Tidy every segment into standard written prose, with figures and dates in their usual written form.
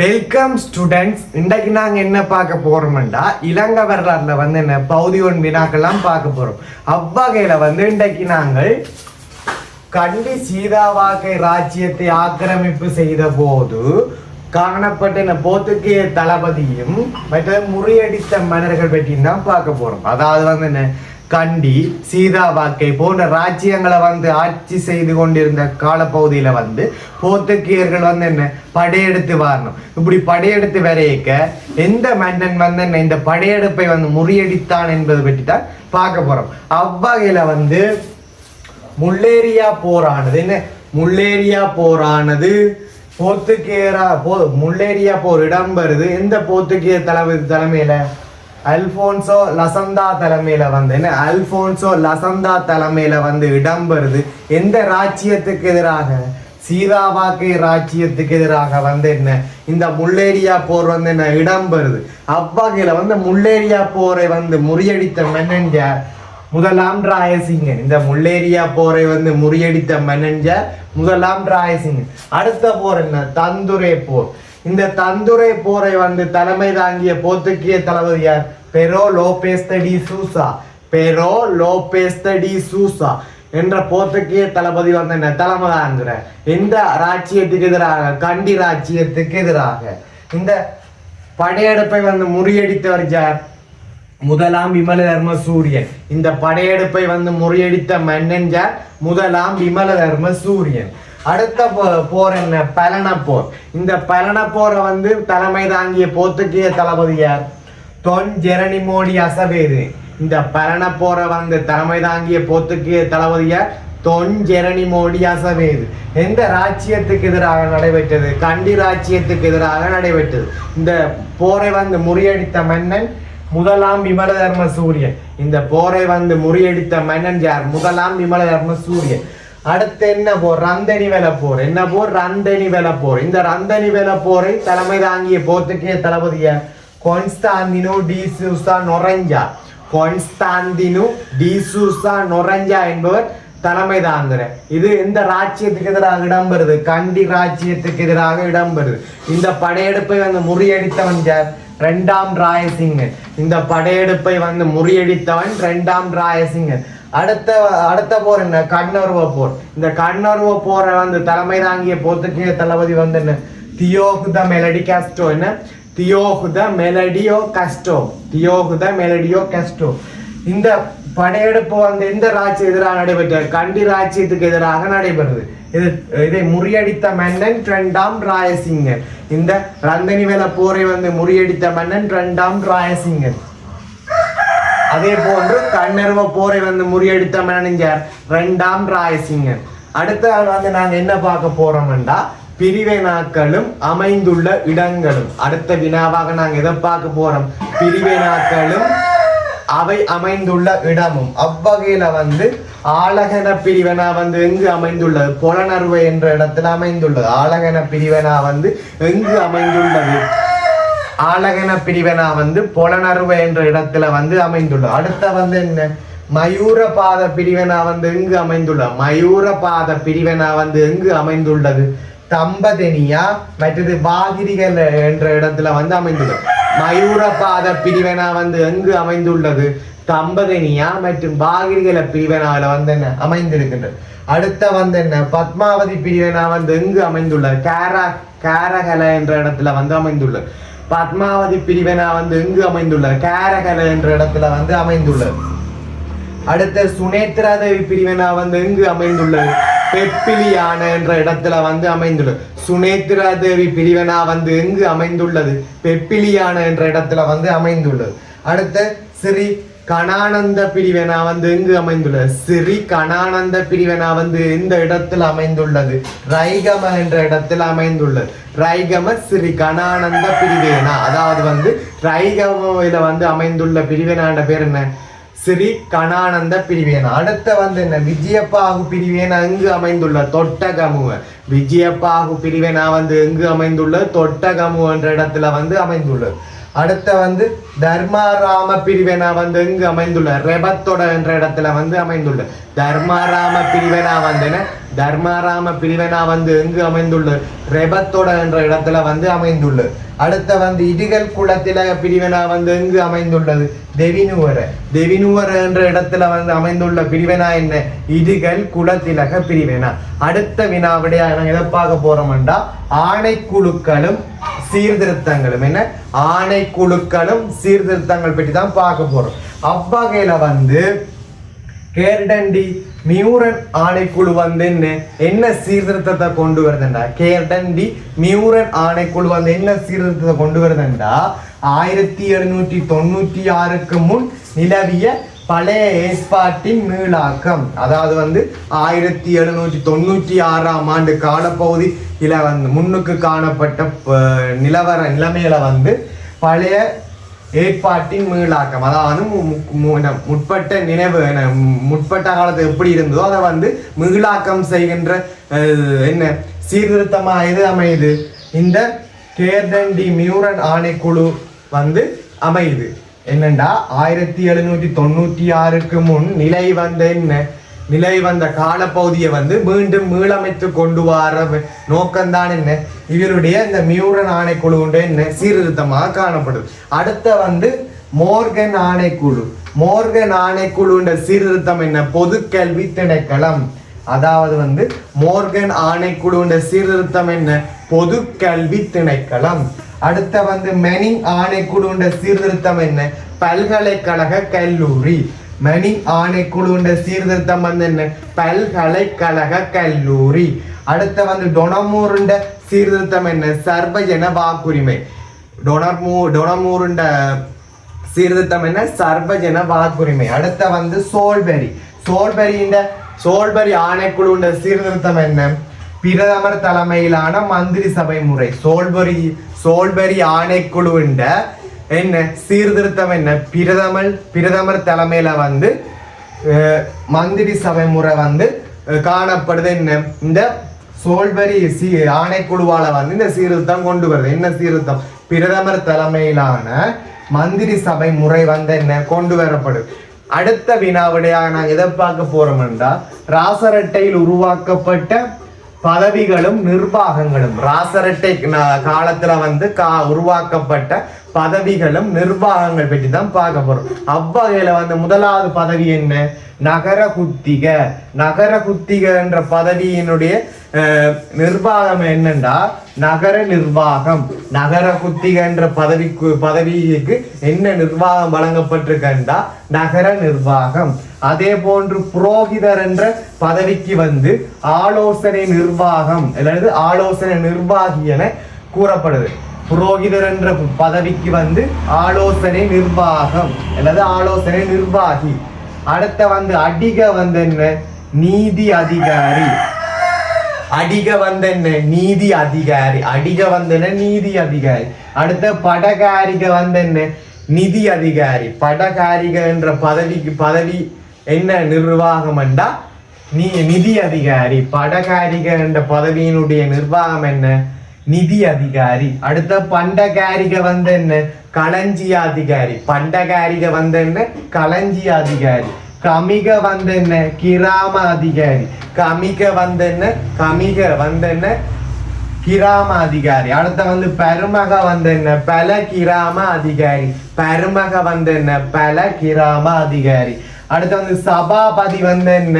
Welcome students. இன்றைக்கு நாங்கள் என்ன பார்க்க போறோம்டா இலங்கை வரலாறுல என்ன பகுதி ஒன் வினாக்கெல்லாம் பார்க்க போறோம். அவ்வகையில் இன்றைக்கு நாங்கள் கண்டி சீதாவாக்கை ராஜ்யத்தை ஆக்கிரமிப்பு செய்த போது காணப்பட்ட போர்த்துகேய தளபதியும் மற்ற முறியடித்த மன்னர்கள் பற்றியும் தான் பார்க்க போறோம். அதாவது என்ன கண்டி சீதாவாக்கை போன்ற ராஜ்யங்களை ஆட்சி செய்து கொண்டிருந்த காலப்பகுதியில போர்த்துகீயர்கள் என்ன படையெடுத்து வரணும். இப்படி படையெடுத்து வரையக்க எந்த மன்னன் என்ன இந்த படையெடுப்பை முறியடித்தான் என்பது பற்றி தான் பார்க்க போறோம். அவ்வகையில முல்லேரியா போரானது என்ன முல்லேரியா போரானது முல்லேரியா போர் இடம்பெறுது எந்த போர்த்துகீய தலைமையில அல்போன்சோ லசந்தா தலைமையில என்ன அல்போன்சோ லசந்தா தலைமையில இடம்பெறுது. எந்த ராஜ்யத்துக்கு எதிராக? சீதாவாக்கை ராஜ்யத்துக்கு எதிராக என்ன இந்த முல்லேரியா போர் என்ன இடம்பெறுது. அவ்வகையில முல்லேரியா போரை முறியடித்த மன்னன் முதலாம் ராயசிங்கன். இந்த முல்லேரியா போரை முறியடித்த மன்னன் முதலாம் ராயசிங்கன். அடுத்த போர் என்ன? தந்துரை போர். இந்த தந்துரை போரை தலைமை தாங்கிய போர்த்துகீய தளபதி யார்? Pero Lopes de Sousa. Pero Lopes de Sousa என்ற போர்த்துகீய தளபதி என்ன தலைமை தாங்குற எந்த ராஜ்யத்துக்கு எதிராக? கண்டி ராஜ்யத்துக்கு எதிராக. இந்த படையெடுப்பை முறியடித்தவர் யார்? முதலாம் விமல தர்ம சூரியன். இந்த படையெடுப்பை முறியடித்த மன்னன் யார்? முதலாம் விமல தர்ம சூரியன். அடுத்த போர் என்ன? பலன போர். இந்த பலன போரை தலைமை தாங்கிய போர்த்துகீய தளபதி யார்? தொன் ஜெரனிமோடி அசவேது. இந்த பலன போரை தலைமை தாங்கிய போர்த்துகீய தளபதி யார்? தொன் ஜெரனிமோடி அசவேது. எந்த ராஜ்யத்துக்கு எதிராக நடைபெற்றது? கண்டி ராஜ்யத்துக்கு எதிராக நடைபெற்றது. இந்த போரை முறியடித்த மன்னன் முதலாம் விமல தர்ம சூரியன். இந்த போரை முறியடித்த மன்னன் யார்? முதலாம் விமல தர்ம சூரியன். அடுத்து என்ன போர்? ரந்தனி வெல போர். என்ன போர்? ரந்தனி வெல போர். இந்த ரந்தனி வெல போரை தலைமை தாங்கிய போர்த்துகீய தளபதி யார்? கான்ஸ்டாந்தினோ டி சூசா நொரஞ்சா. கான்ஸ்டாந்தினோ டி சூசா நொரஞ்சா என்பவர் தலைமை தாங்குற. இது எந்த ராஜ்யத்துக்கு எதிராக இடம்பெறுது? கண்டி ராஜ்யத்துக்கு எதிராக இடம்பெறுது. இந்த படையெடுப்பை முறியடித்தவன் யார்? இரண்டாம் ராயசிங்கன். இந்த படையெடுப்பை முறியடித்தவன் இரண்டாம் ராயசிங்கன். அடுத்த போர் என்ன? கண்ணருவ போர். இந்த கண்ணருவ போரை தலைமை தாங்கிய போர்த்துகீய தளபதி என்ன? தியோகுத மெலடி கஸ்டோ. என்ன? தியோகுத மெலடியோ கஸ்டோ. தியோகுத மெலடியோ கஸ்டோ. இந்த படையெடுப்பு எந்த ராஜ்யம் எதிராக நடைபெற்றது? கண்டி ராஜ்யத்துக்கு எதிராக நடைபெறுது. இதை முறியடித்த மன்னன் இரண்டாம் ராயசிங்கன். இந்த ரந்தனி வேல போரை முறியடித்த மன்னன் இரண்டாம் ராயசிங்கன். அதே போன்று கண்ணருவ போரை முறியடித்த மன்னன் யார்? இரண்டாம் ராயசிங்கன். அடுத்த நாங்க என்ன பார்க்க போறோம்டா பிரிவினாக்களும் அமைந்துள்ள இடங்களும். அடுத்த வினாவாக நாங்க எதை பார்க்க போறோம்? பிரிவினாக்களும் அவை அமைந்துள்ள இடமும். அவ்வகையில ஆலகன பிரிவினா எங்கு அமைந்துள்ளது? பொலனறுவை என்ற இடத்துல அமைந்துள்ளது. ஆலகன பிரிவினா எங்கு அமைந்துள்ளது? ஆலகன பிரிவினா பொலனறுவை என்ற இடத்துல அமைந்துள்ளது. அடுத்த என்ன? மயூரபாத பிரிவினா எங்கு அமைந்துள்ளது? மயூரபாத பிரிவினா எங்கு அமைந்துள்ளது? தம்பதெனியா மற்றது வாகிரிகள் என்ற இடத்துல அமைந்துள்ளது. மயூரபாத பிரிவினா எங்கு அமைந்துள்ளது? தம்பதனியா மற்றும் பாகிரிகள பிரிவினாவில் என்ன அமைந்திருக்கின்றது. அடுத்த என்ன? பத்மாவதி பிரிவினா எங்கு அமைந்துள்ளது? கேரகல என்ற இடத்துல அமைந்துள்ளது. பத்மாவதி பிரிவினா எங்கு அமைந்துள்ளது? கேரகல என்ற இடத்துல அமைந்துள்ளது. அடுத்த சுனேத்ரா தேவி பிரிவினா எங்கு அமைந்துள்ளது? பெப்பிலியான என்ற இடத்துல அமைந்துள்ளது. சுனேத்ரா தேவி பிரிவினா எங்கு அமைந்துள்ளது? பெப்பிலியான என்ற இடத்துல அமைந்துள்ளது. அடுத்த ஸ்ரீ கணானந்த பிரிவினா எங்கு அமைந்துள்ளது? ஸ்ரீ கணானந்த பிரிவினா இந்த இடத்துல அமைந்துள்ளது. ரைகம என்ற இடத்துல அமைந்துள்ளது. ரைகம ஸ்ரீ கணானந்த பிரிவினா. அதாவது ரைகமில அமைந்துள்ள பிரிவினாண்ட பேர் என்ன? ஸ்ரீ கணானந்த பிரிவினா. அடுத்த என்ன? விஜயப்பாகு பிரிவினா எங்கு அமைந்துள்ள? தொட்டகமுவ. விஜயப்பாகு பிரிவினா எங்கு அமைந்துள்ள? தொட்டகமு என்ற இடத்துல அமைந்துள்ளது. அடுத்த வந்து தர்மாராம பிரிவினா வந்து எங்கு அமைந்துள்ள ரெபத்தோட என்ற இடத்துல வந்து அமைந்துள்ள தர்மாராம பிரிவினா வந்து தர்மாராம பிரிவினா வந்து எங்கு அமைந்துள்ள ரெபத்தோட என்ற இடத்துல வந்து அமைந்துள்ள அடுத்த வந்து இடுகல் குளத்திலக பிரிவினா வந்து எங்கு அமைந்துள்ளது தெவினுவர என்ற இடத்துல வந்து அமைந்துள்ள பிரிவினா என்ன இடுகல் குளத்திலக பிரிவினா அடுத்த வினாவிடையா எதை பார்க்க போறோம்டா ஆணைக்குழுக்களும் சீர்திருத்தங்களும் என்ன ஆணைக்குழுக்களும் சீர்திருத்தங்கள் பற்றி தான் பார்க்க போறோம் அவ்வகையில வந்து கேர்டண்டி மியூரன் ஆணைக்குழு வந்து என்ன சீர்திருத்தத்தை கொண்டு வருதுண்டா கேர்டண்டி மியூரன் ஆணைக்குழு வந்து என்ன சீர்திருத்தத்தை கொண்டு வருதுண்டா 1796க்கு முன் நிலவிய பழைய ஏற்பாட்டின் மீளாக்கம் அதாவது வந்து 1796ஆம் ஆண்டு காலப்பகுதியில வந்து முன்னுக்கு காணப்பட்ட நிலைமையில வந்து பழைய ஏற்பாட்டின் மீளாக்கம் அதாவது முற்பட்ட நினைவு முற்பட்ட காலத்து எப்படி இருந்ததோ அதை வந்து மீளாக்கம் செய்கின்ற என்ன சீர்திருத்தமா எது அமையுது இந்த கேர்டண்டி மியூரன் ஆணைக்குழு வந்து அமையுது என்னண்டா 1796க்கு முன் நிலை வந்த காலப்பகுதியை வந்து மீண்டும் மீளமைத்து கொண்டு வர நோக்கம்தான் என்ன இவருடைய இந்த மியூரன் ஆணைக்குழு என்ன சீர்திருத்தமாக காணப்படுது அடுத்த வந்து மோர்கன் ஆணைக்குழு சீர்திருத்தம் என்ன பொது கல்வி திணைக்களம் அதாவது வந்து மோர்கன் ஆணைக்குழு சீர்திருத்தம் என்ன பொது கல்வி திணைக்களம் அடுத்த வந்து மெனிங் ஆணைக்குழு சீர்திருத்தம் என்ன பல்கலைக்கழக கல்லூரி மெனிங் ஆணைக்குழு சீர்திருத்தம் வந்து என்ன பல்கலைக்கழக கல்லூரி அடுத்த வந்து டொனமூருண்ட சீர்திருத்தம் என்ன சர்வஜன வாக்குரிமை சீர்திருத்தம் என்ன சர்வஜன வாக்குரிமை அடுத்த வந்து சோல்பரி ஆணைக்குழு சீர்திருத்தம் என்ன பிரதமர் தலைமையிலான மந்திரி சபை முறை சோல்பரி ஆணைக்குழு என்ன சீர்திருத்தம் என்ன பிரதமர் தலைமையில வந்து மந்திரி சபை முறை வந்து காணப்படுது என்ன இந்த சோல்பரி ஆணைக்குழுவால வந்து இந்த சீர்திருத்தம் கொண்டு வருது என்ன சீர்திருத்தம் பிரதமர் தலைமையிலான மந்திரி சபை முறை வந்து என்ன கொண்டு வரப்படுது அடுத்த வினாவிடையாக நாங்கள் எதை பார்க்க போறோம்னா ராசரட்டையில் உருவாக்கப்பட்ட பதவிகளும் நிர்வாகங்களும் ராசரட்டை காலத்துல வந்து உருவாக்கப்பட்ட பதவிகளும் நிர்வாகங்கள் பற்றி தான் பார்க்க போறோம் அவ்வகையில வந்து முதலாவது பதவி என்ன நகர குத்திக என்ற பதவியினுடைய நிர்வாகம் என்னண்டா நகர குத்திக என்ற பதவிக்கு என்ன நிர்வாகம் வழங்கப்பட்டிருக்கா நகர நிர்வாகம் அதே போன்று புரோகிதர் என்ற பதவிக்கு வந்து ஆலோசனை நிர்வாகம் அல்லது ஆலோசனை நிர்வாகி என கூறப்படுது புரோகிதர் என்ற பதவிக்கு வந்து ஆலோசனை நிர்வாகம் அல்லது ஆலோசனை நிர்வாகி அடுத்த வந்து அடிக வந்து என்ன நீதி அதிகாரி அடுத்த படகாரிக வந்து என்ன நிதி அதிகாரி படகாரிக என்ற பதவி என்ன நிர்வாகம் என்றா நிதி அதிகாரி படகாரிக என்ற பதவியினுடைய நிர்வாகம் என்ன நிதி அதிகாரி அடுத்த பண்டகாரிக வந்து என்ன களஞ்சியாதிகாரி பண்டகாரிக வந்து என்ன களஞ்சியாதிகாரி கமிக வந்து என்ன கிராம அதிகாரி கமிக வந்து என்ன கிராம அதிகாரி அடுத்த வந்து பெருமக வந்து என்ன பல கிராம அதிகாரி பெருமக வந்து என்ன பல கிராம அதிகாரி அடுத்த வந்து சபாபதி வந்து என்ன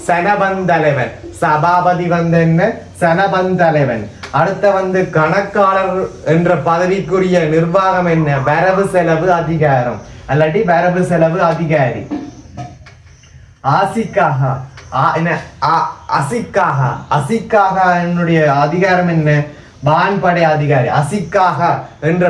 சனபந்தலைவன் சபாபதி வந்து என்ன சனபந்தலைவன் அடுத்த வந்து கணக்காளர் என்ற பதவிக்குரிய நிர்வாகம் என்ன வரவு செலவு அதிகாரம் அல்லாட்டி வரவு செலவு அதிகாரி அசிக்காக என்னுடைய அதிகாரம் என்ன வான்படை அதிகாரி அசிக்காக என்ற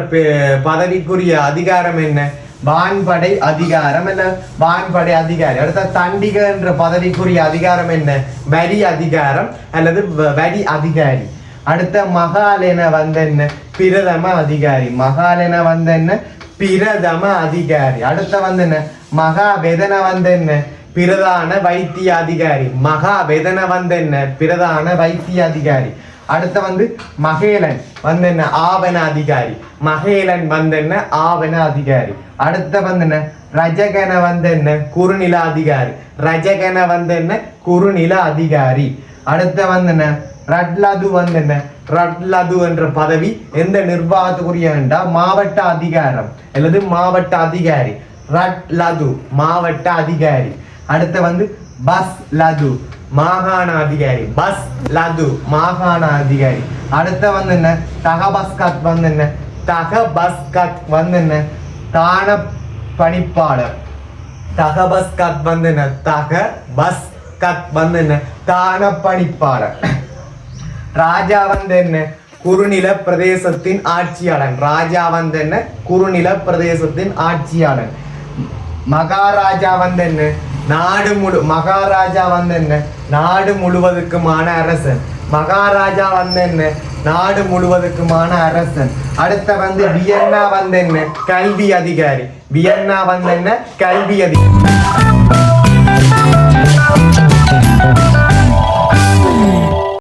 பதவிக்குரிய அதிகாரம் என்ன வான்படை அதிகாரம் என்ன வான்படை அதிகாரி அடுத்த தண்டிக என்ற பதவிக்குரிய அதிகாரம் என்ன வரி அதிகாரம் அல்லது வரி அதிகாரி அடுத்த மகாலேன வந்து என்ன பிரதம அதிகாரி மகாலேன வந்து என்ன பிரதம அதிகாரி அடுத்த வந்து என்ன மகாவேதன வந்து என்ன பிரதான வைத்திய அதிகாரி மகாவேதன வந்து என்ன பிரதான வைத்திய அதிகாரி அடுத்த வந்து மகேலன் வந்து என்ன ஆவண அதிகாரி. மகேலன் வந்து என்ன ஆவண அதிகாரி. அடுத்த வந்து என்ன ரஜகன வந்து என்ன குறுநில அதிகாரி. ரஜகன வந்து என்ன குறுநில அதிகாரி. அடுத்த வந்து என்ன ரட்லது வந்து என்ன ரட்லது என்ற பதவி எந்த நிர்வாகத்துக்குரிய மாவட்ட அதிகாரம் அல்லது மாவட்ட அதிகாரி. ரட்லது மாவட்ட அதிகாரி. அடுத்த வந்து பஸ் லது மாகாண அதிகாரி. பஸ் லது மாகாண அதிகாரி. அடுத்த வந்து என்ன தகபஸ்கத் வந்து என்ன தகபஸ்கத் வந்து என்ன தான பணிப்பாளர். தகபஸ்கத் வந்து என்ன தகபஸ்கத் வந்து என்ன தான பணிப்பாளர். ராஜா வந்து என்ன குறுநில பிரதேசத்தின் ஆட்சியாளன். ராஜா வந்து என்ன குறுநில பிரதேசத்தின் ஆட்சியாளன். மகாராஜா வந்து என்ன மகாராஜா வந்து என்ன நாடு முழுவதுக்குமான அரசன். மகாராஜா வந்து என்ன நாடு முழுவதுக்குமான அரசன். அடுத்த வந்து வியன்னா வந்து என்ன கல்வி அதிகாரி. வியன்னா வந்து என்ன கல்வி அதிகாரி.